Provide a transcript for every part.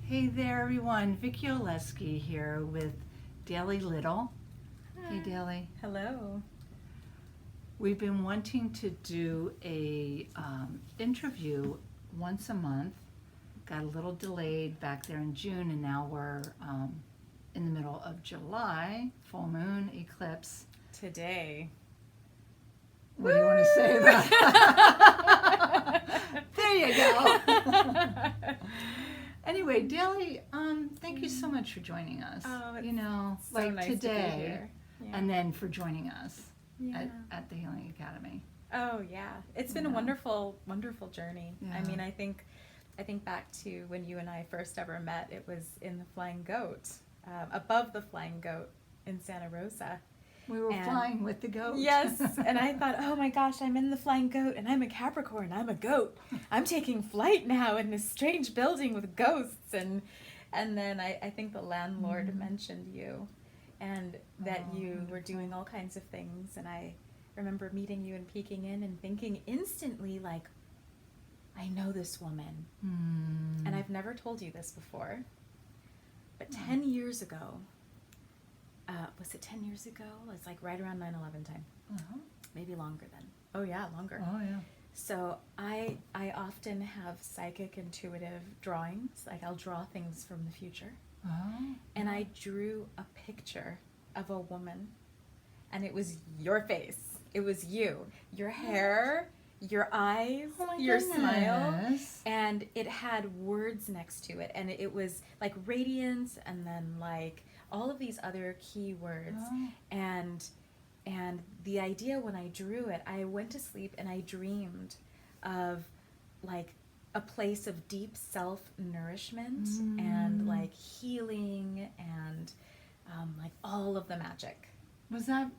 Hey there, everyone. Vicchi Oleski here with Dailey Little. Hi. Hey, Dailey. Hello. We've been wanting to do a interview once a month. Got a little delayed back there in June, and now we're in the middle of July, full moon, eclipse. Today. What do you want to say about that? There you go. Anyway, Dailey, thank you so much for joining us. Oh, it's so like nice today, to be here. Yeah. and then for joining us Yeah. at the Healing Academy. Oh yeah, it's been a wonderful, wonderful journey. Yeah. I mean, I think back to when you and I first ever met. It was in the Flying Goat, above the Flying Goat in Santa Rosa. We were flying with the goat. Yes, and I thought, oh my gosh, I'm in the Flying Goat, and I'm a Capricorn, I'm a goat. I'm taking flight now in this strange building with ghosts, and then I think the landlord mentioned you, and that you were doing all kinds of things, and I remember meeting you and peeking in and thinking instantly, like, I know this woman, and I've never told you this before, but 10 years ago, was it 10 years ago? It's like right around 9/11 time. Maybe longer then. Oh yeah, longer. Oh yeah. So I often have psychic intuitive drawings. Like I'll draw things from the future. Oh. And I drew a picture of a woman, and it was your face. It was you. Your hair, your eyes, your smile, and it had words next to it, and it was like radiance, and then like all of these other keywords, and the idea when I drew it, I went to sleep and I dreamed of like a place of deep self-nourishment and like healing and like all of the magic. Was that?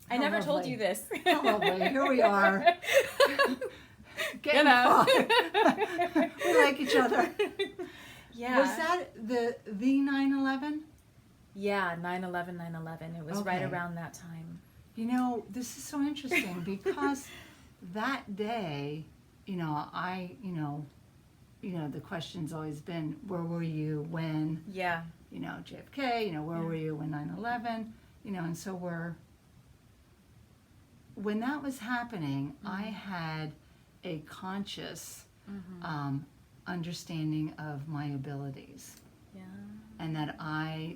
I never told you this. How lovely. Here we are. Getting caught. We like each other. Yeah. Was that the 9/11? Yeah, 9/11. It was right around that time. You know, this is so interesting because that day, the question's always been, where were you when? Yeah. JFK, where were you when 9/11? And so when that was happening, I had a conscious understanding of my abilities. Yeah. And that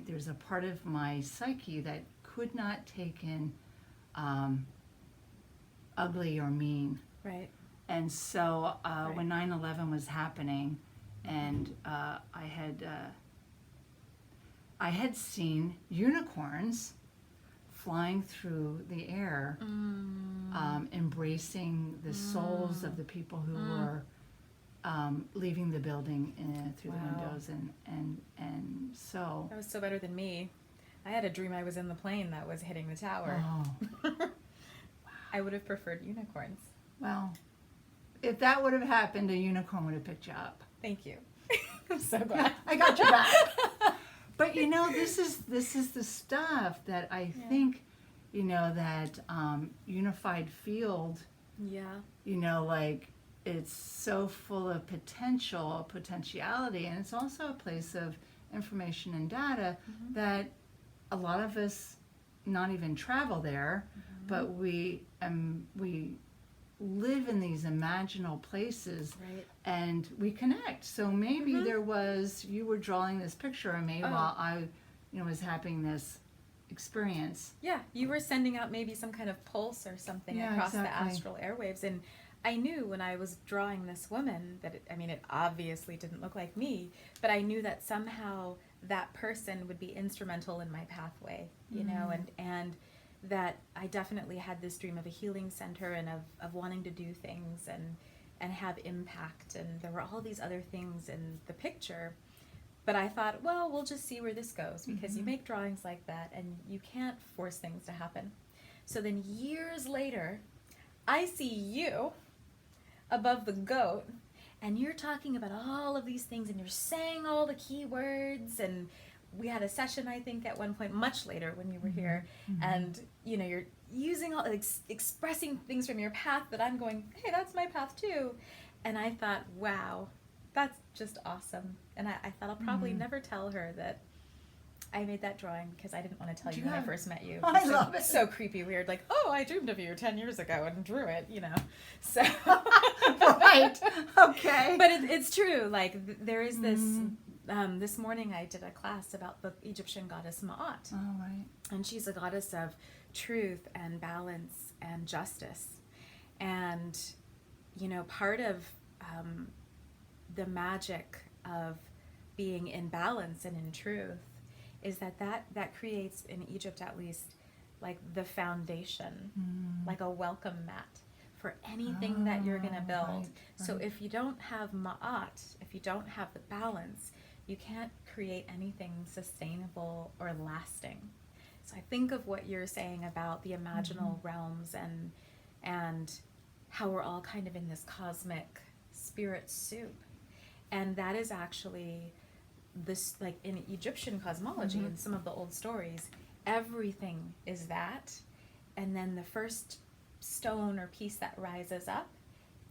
there's a part of my psyche that could not take in ugly or mean. Right. And so when 9/11 was happening, and I had seen unicorns flying through the air, embracing the souls of the people who were leaving the building through the windows, and so that was so better than me. I had a dream I was in the plane that was hitting the tower. Oh. I would have preferred unicorns. Well, if that would have happened, a unicorn would have picked you up. Thank you. I'm so glad. I got your back. But this is the stuff that I think, that unified field. Yeah. Like it's so full of potentiality, and it's also a place of information and data that a lot of us not even travel there, but we live in these imaginal places, and we connect. So maybe you were drawing this picture of me while I, was having this experience. Yeah, you were sending out maybe some kind of pulse or something across the astral airwaves, and I knew when I was drawing this woman that it obviously didn't look like me, but I knew that somehow that person would be instrumental in my pathway, and that I definitely had this dream of a healing center and of wanting to do things and have impact, and there were all these other things in the picture, but I thought, well, we'll just see where this goes, because you make drawings like that and you can't force things to happen. So then years later, I see you above the goat, and you're talking about all of these things, and you're saying all the key words, and we had a session, I think, at one point, much later when you were here, and, you're using all, expressing things from your path that I'm going, hey, that's my path too. And I thought, wow, That's just awesome. And I thought I'll probably never tell her that I made that drawing because I didn't want to tell you when I first met you. I love it. So creepy, weird. Like, oh, I dreamed of you 10 years ago and drew it, you know. So. Right. Okay. But it's true. Like, there is this. This morning I did a class about the Egyptian goddess Ma'at. Oh, right. And she's a goddess of truth and balance and justice. And, you know, part of the magic of being in balance and in truth is that creates, in Egypt at least, like the foundation, like a welcome mat for anything that you're going to build. Right. So if you don't have Ma'at, if you don't have the balance, you can't create anything sustainable or lasting. So I think of what you're saying about the imaginal realms and how we're all kind of in this cosmic spirit soup. And that is actually this, like in Egyptian cosmology and some of the old stories, everything is that. And then the first stone or piece that rises up,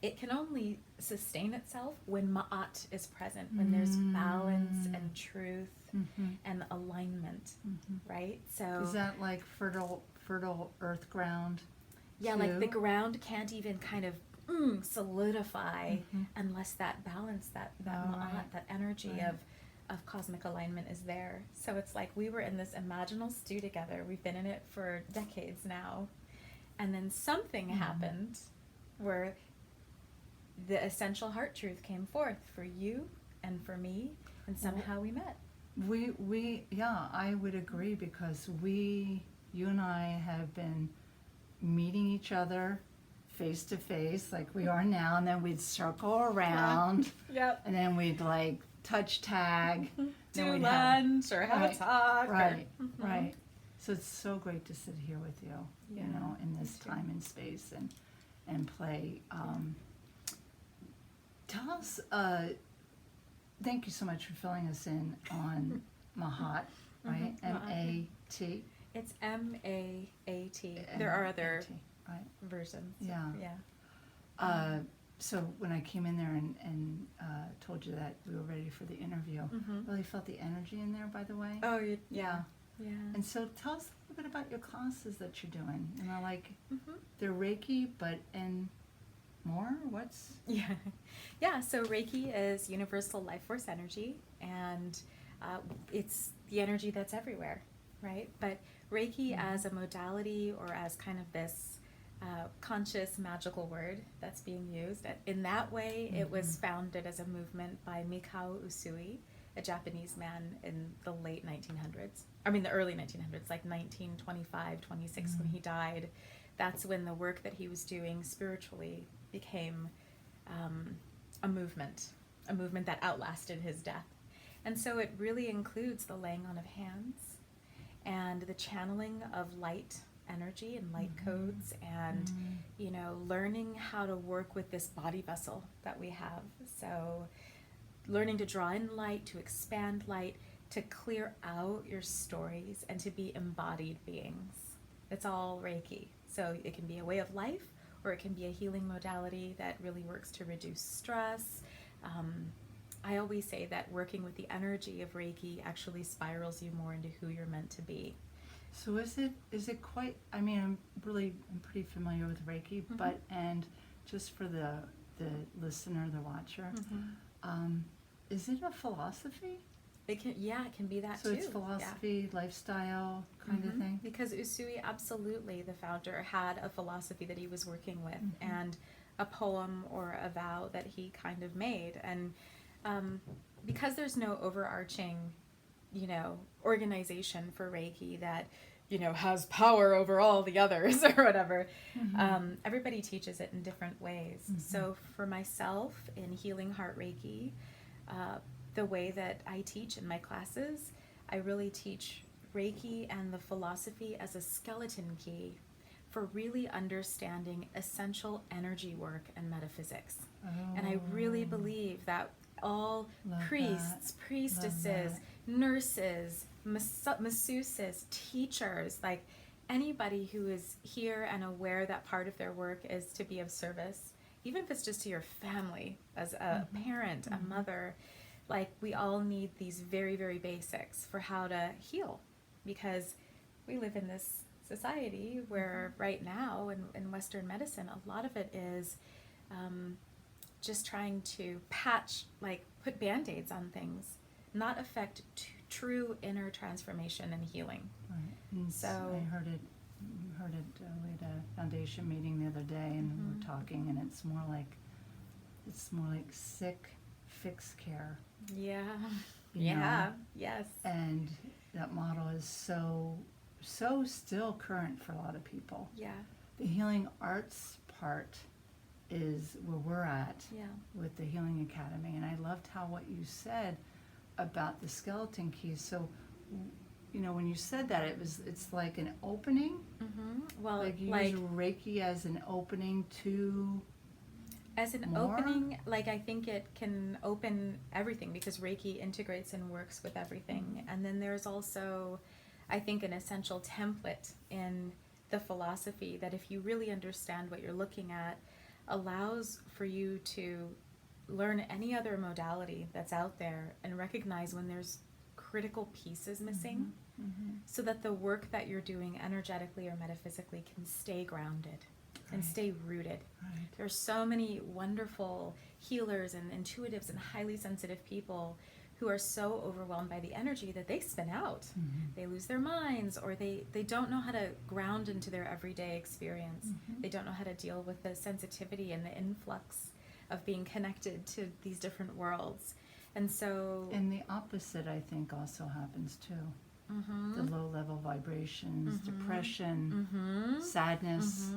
it can only sustain itself when Ma'at is present, when there's balance and truth and alignment, right? So is that like fertile earth ground? Yeah, too? like the ground can't even kind of solidify unless that balance, that Ma'at, that energy of cosmic alignment is there. So it's like we were in this imaginal stew together. We've been in it for decades now. And then something happened where the essential heart truth came forth for you and for me, and somehow we met. We yeah, I would agree, because you and I have been meeting each other face to face like we are now, and then we'd circle around, and then we'd like touch tag, do lunch or have a talk. Right. So it's so great to sit here with you, you know, in this time and space and play. Tell us, thank you so much for filling us in on Ma'at, right? M-A-T? It's M-A-A-T. There are other versions. Yeah. So when I came in there and told you that we were ready for the interview, really felt the energy in there, by the way. Oh, yeah. Yeah. And so tell us a little bit about your classes that you're doing. You know, like they're Reiki, but in more? What's? Yeah. So Reiki is universal life force energy, and it's the energy that's everywhere, right? But Reiki as a modality, or as kind of this conscious magical word that's being used, in that way, it was founded as a movement by Mikao Usui, a Japanese man in the late 1900s. I mean, the early 1900s, like 1925, 26, when he died. That's when the work that he was doing spiritually became a movement that outlasted his death. And so it really includes the laying on of hands and the channeling of light energy and light codes, and you know, learning how to work with this body vessel that we have. So learning to draw in light, to expand light, to clear out your stories, and to be embodied beings. It's all Reiki. So it can be a way of life, or it can be a healing modality that really works to reduce stress. I always say that working with the energy of Reiki actually spirals you more into who you're meant to be. So is it quite, I mean, I'm pretty familiar with Reiki, but, and just for the listener, the watcher, is it a philosophy? It can be that so too. So it's philosophy, lifestyle kind of thing? Because Usui, absolutely, the founder, had a philosophy that he was working with, and a poem or a vow that he kind of made. And because there's no overarching, you know, organization for Reiki that, you know, has power over all the others or whatever, everybody teaches it in different ways. So for myself, in Healing Heart Reiki, the way that I teach in my classes, I really teach Reiki and the philosophy as a skeleton key for really understanding essential energy work and metaphysics. And I really believe that all priests, priestesses, nurses, masseuses, teachers, like anybody who is here and aware that part of their work is to be of service, even if it's just to your family, as a parent, a mother, like we all need these very, very basics for how to heal, because we live in this society where right now in Western medicine, a lot of it is just trying to patch, like put Band-Aids on things, not affect true inner transformation and healing. Right. And So I heard it. We had a foundation meeting the other day, and we were talking, and it's more like sick fix care. yeah, You know? yeah, yes, And that model is so still current for a lot of people. yeah, The healing arts part is where we're at yeah, with the Healing Academy, and I loved how what you said about the skeleton keys. So, you know, when you said that, it's like an opening. Well, Like you like use Reiki as an opening to as an more? opening, like I think it can open everything, because Reiki integrates and works with everything. And then there's also, I think, an essential template in the philosophy that, if you really understand what you're looking at, allows for you to learn any other modality that's out there and recognize when there's critical pieces missing, so that the work that you're doing energetically or metaphysically can stay grounded and Right. stay rooted. Right. There's so many wonderful healers and intuitives and highly sensitive people who are so overwhelmed by the energy that they spin out. They lose their minds, or they don't know how to ground into their everyday experience. They don't know how to deal with the sensitivity and the influx of being connected to these different worlds. And so And the opposite, I think, also happens too. The low level vibrations, depression, sadness.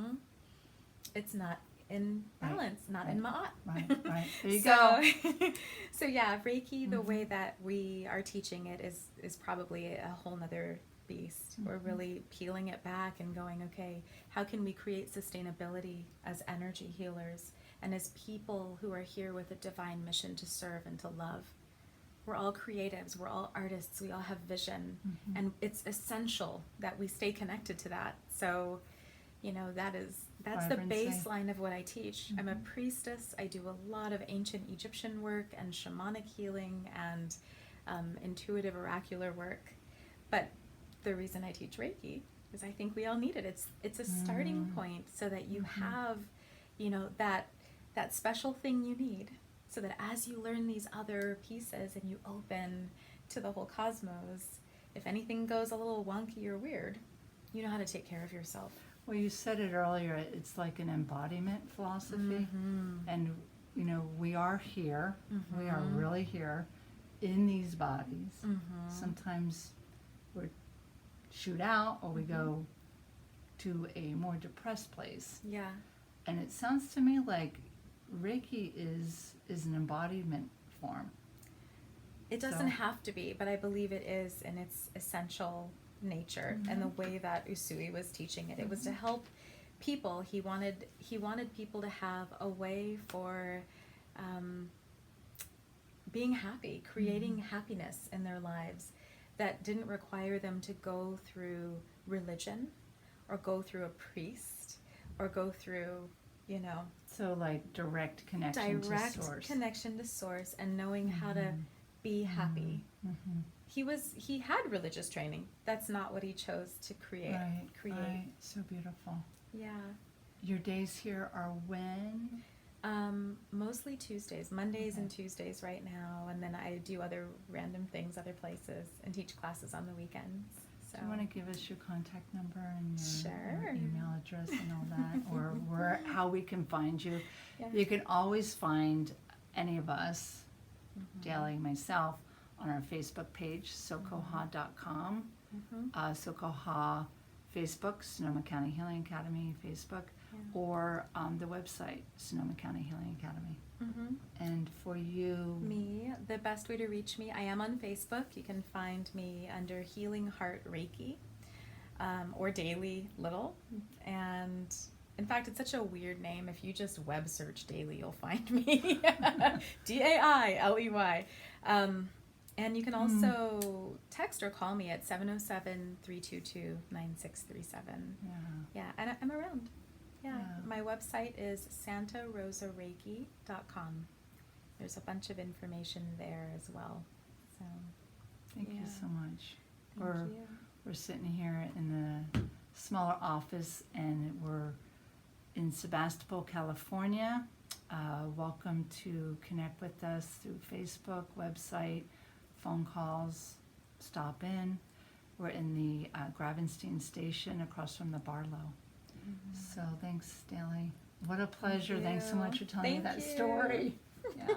it's not in balance, not in ma'at. Right. There you go. So yeah, Reiki, the way that we are teaching it is probably a whole nother beast. We're really peeling it back and going, okay, how can we create sustainability as energy healers and as people who are here with a divine mission to serve and to love? We're all creatives, we're all artists, we all have vision, and it's essential that we stay connected to that. So, you know, that's the Vibrancy. baseline of what I teach. I'm a priestess. I do a lot of ancient Egyptian work and shamanic healing and intuitive oracular work. But the reason I teach Reiki is I think we all need it. It's a starting point, so that you have, you know, that special thing you need, so that as you learn these other pieces and you open to the whole cosmos, if anything goes a little wonky or weird, you know how to take care of yourself. Well, you said it earlier, it's like an embodiment philosophy. And, you know, we are here. We are really here in these bodies. Sometimes we shoot out, or we go to a more depressed place. Yeah. And it sounds to me like Reiki is an embodiment form. It doesn't So- have to be, but I believe it is in its essential nature. And the way that Usui was teaching it, it was to help people. He wanted people to have a way for being happy, creating happiness in their lives that didn't require them to go through religion or go through a priest or go through, you know, So like direct connection to source. connection to source, and knowing how to be happy. He had religious training. That's not what he chose to create. Right. So beautiful. Yeah. Your days here are when? Mostly Tuesdays, Mondays and Tuesdays right now, and then I do other random things, other places, and teach classes on the weekends. So. Do you want to give us your contact number and your Sure. email address and all that, or how we can find you? Yeah. You can always find any of us, Dailey, myself, on our Facebook page, sokoha.com, Sokoha Facebook, Sonoma County Healing Academy Facebook, or the website, Sonoma County Healing Academy. And for you, Me, the best way to reach me, I am on Facebook. You can find me under Healing Heart Reiki, or Dailey Little. And in fact, it's such a weird name. If you just web search Dailey, you'll find me. Dailey. And you can also text or call me at 707-322-9637. yeah. Yeah, and I'm around. Yeah. Yeah. My website is santarosareiki.com. There's a bunch of information there as well. So Thank you Yeah. so much. thank We're, you. we're sitting here in the smaller office, and we're in Sebastopol, California. Welcome to connect with us through Facebook, website, phone calls, stop in. We're in the Gravenstein station across from the Barlow. So thanks, Dailey. What a pleasure. Thanks so you. much for telling me Thank that you. story. Yeah.